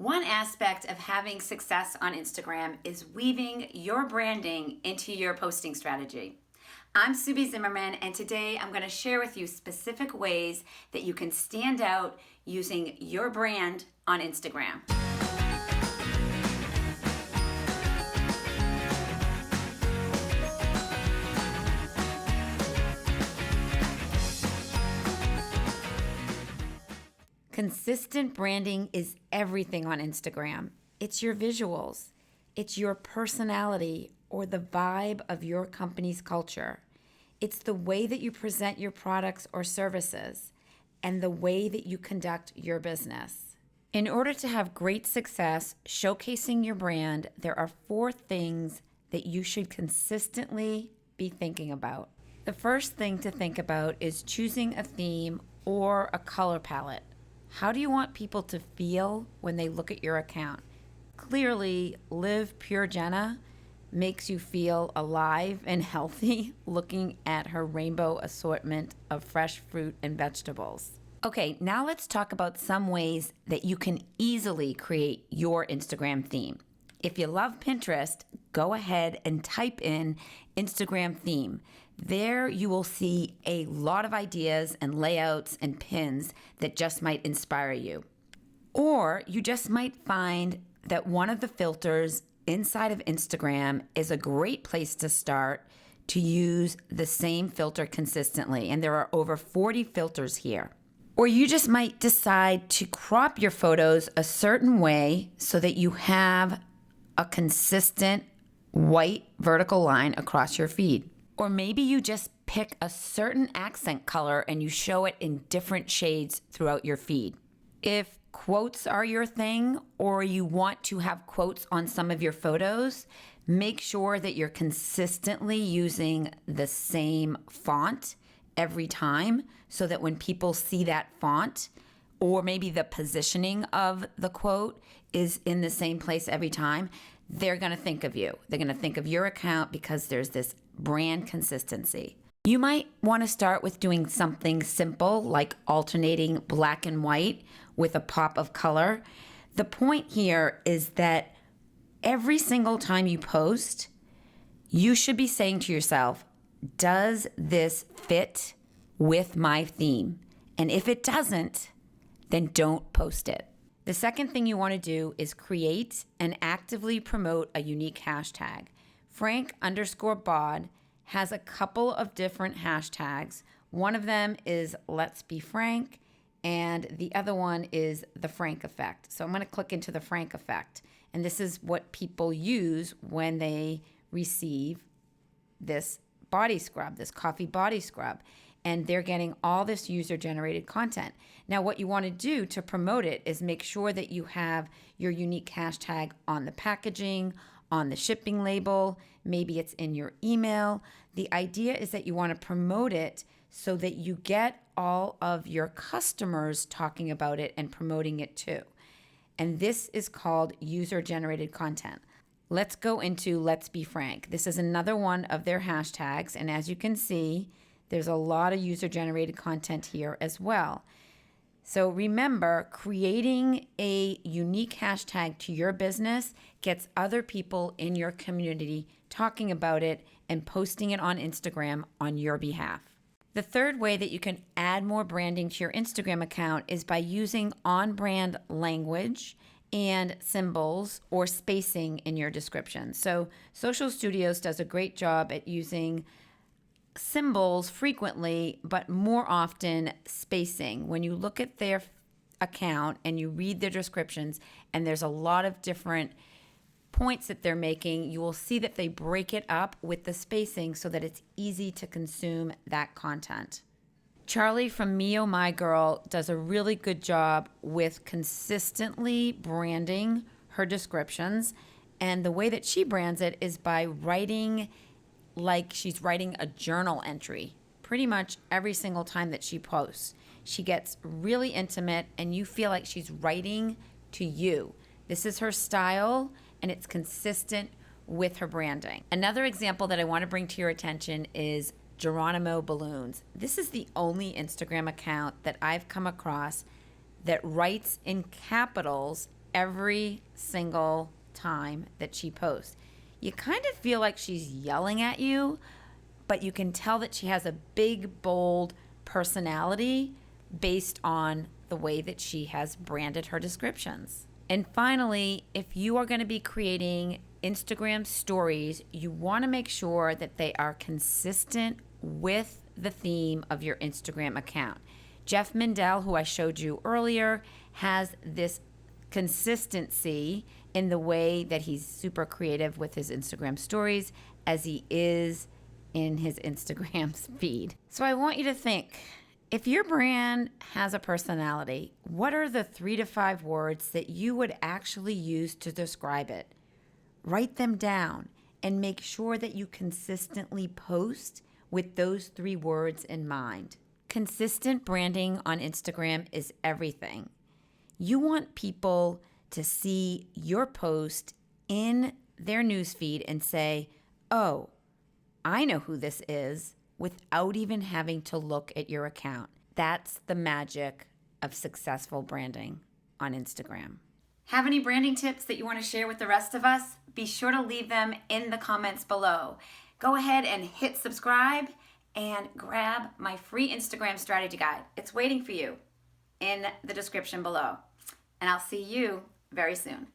One aspect of having success on Instagram is weaving your branding into your posting strategy. I'm Subi Zimmerman, and today I'm going to share with you specific ways that you can stand out using your brand on Instagram. Consistent branding is everything on Instagram. It's your visuals, it's your personality or the vibe of your company's culture. It's the way that you present your products or services and the way that you conduct your business. In order to have great success showcasing your brand, there are 4 things that you should consistently be thinking about. The first thing to think about is choosing a theme or a color palette. How do you want people to feel when they look at your account? Clearly, Live Pure Jenna makes you feel alive and healthy looking at her rainbow assortment of fresh fruit and vegetables. Okay, now let's talk about some ways that you can easily create your Instagram theme. If you love Pinterest, go ahead and type in Instagram theme. There you will see a lot of ideas and layouts and pins that just might inspire you. Or you just might find that one of the filters inside of Instagram is a great place to start to use the same filter consistently. And there are over 40 filters here. Or you just might decide to crop your photos a certain way so that you have a consistent white vertical line across your feed. Or maybe you just pick a certain accent color and you show it in different shades throughout your feed. If quotes are your thing, or you want to have quotes on some of your photos, make sure that you're consistently using the same font every time so that when people see that font, or maybe the positioning of the quote is in the same place every time, they're going to think of you. They're going to think of your account because there's this brand consistency. You might want to start with doing something simple like alternating black and white with a pop of color. The point here is that every single time you post, you should be saying to yourself, does this fit with my theme? And if it doesn't, then don't post it. The second thing you want to do is create and actively promote a unique hashtag. Frank_bod has a couple of different hashtags. One of them is Let's Be Frank, and the other one is the Frank effect. So I'm going to click into the Frank effect. And this is what people use when they receive this body scrub, this coffee body scrub. And they're getting all this user-generated content. Now, what you want to do to promote it is make sure that you have your unique hashtag on the packaging, on the shipping label, maybe it's in your email. The idea is that you want to promote it so that you get all of your customers talking about it and promoting it too. And this is called user-generated content. Let's go into Let's Be Frank. This is another one of their hashtags, and as you can see, there's a lot of user-generated content here as well. So remember, creating a unique hashtag to your business gets other people in your community talking about it and posting it on Instagram on your behalf. The third way that you can add more branding to your Instagram account is by using on-brand language and symbols or spacing in your description. So Social Studios does a great job at using symbols frequently, but more often spacing. When you look at their account and you read their descriptions, and there's a lot of different points that they're making, you will see that they break it up with the spacing so that it's easy to consume that content. Charlie from Me Oh My Girl does a really good job with consistently branding her descriptions, and the way that she brands it is by writing like she's writing a journal entry pretty much every single time that she posts. She gets really intimate and you feel like she's writing to you. This is her style and it's consistent with her branding. Another example that I want to bring to your attention is Geronimo Balloons. This is the only Instagram account that I've come across that writes in capitals every single time that she posts. You kind of feel like she's yelling at you, but you can tell that she has a big, bold personality based on the way that she has branded her descriptions. And finally, if you are going to be creating Instagram stories, you want to make sure that they are consistent with the theme of your Instagram account. Jeff Mindell, who I showed you earlier, has this consistency in the way that he's super creative with his Instagram stories as he is in his Instagram feed. So I want you to think, if your brand has a personality, what are the 3 to 5 words that you would actually use to describe it? Write them down and make sure that you consistently post with those 3 words in mind. Consistent branding on Instagram is everything. You want people to see your post in their newsfeed and say, oh, I know who this is, without even having to look at your account. That's the magic of successful branding on Instagram. Have any branding tips that you want to share with the rest of us? Be sure to leave them in the comments below. Go ahead and hit subscribe and grab my free Instagram strategy guide. It's waiting for you in the description below. And I'll see you very soon.